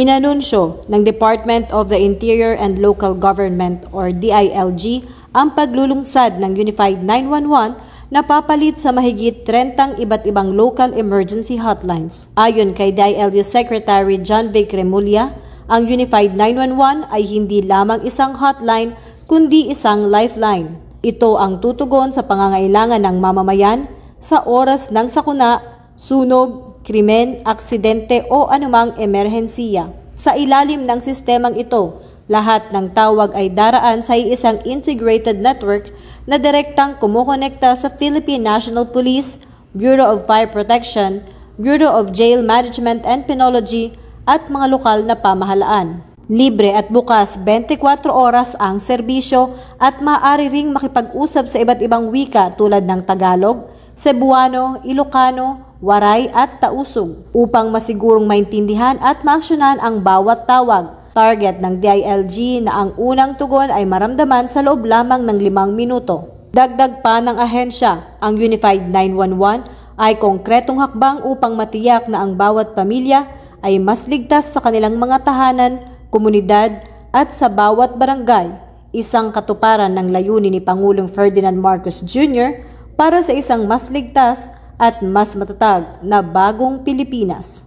Inanunsyo ng Department of the Interior and Local Government or DILG ang paglulungsad ng Unified 911 na papalit sa mahigit 30 iba't ibang local emergency hotlines. Ayon kay DILG Secretary John Vic Remulla, ang Unified 911 ay hindi lamang isang hotline kundi isang lifeline. Ito ang tutugon sa pangangailangan ng mamamayan sa oras ng sakuna, sunog, krimen, aksidente o anumang emerhensiya. Sa ilalim ng sistemang ito, lahat ng tawag ay daraan sa isang integrated network na direktang kumukonekta sa Philippine National Police, Bureau of Fire Protection, Bureau of Jail Management and Penology at mga lokal na pamahalaan. Libre at bukas 24 oras ang serbisyo at maaari ring makipag-usap sa iba't ibang wika tulad ng Tagalog, Cebuano, Ilocano, Waray at Tausug upang masigurong maintindihan at maaksyonan ang bawat tawag. Target ng DILG na ang unang tugon ay maramdaman sa loob lamang ng 5 minuto. Dagdag pa ng ahensya, ang Unified 911 ay konkretong hakbang upang matiyak na ang bawat pamilya ay mas ligtas sa kanilang mga tahanan, komunidad at sa bawat barangay, isang katuparan ng layunin ni Pangulong Ferdinand Marcos Jr. para sa isang mas ligtas at mas matatag na bagong Pilipinas.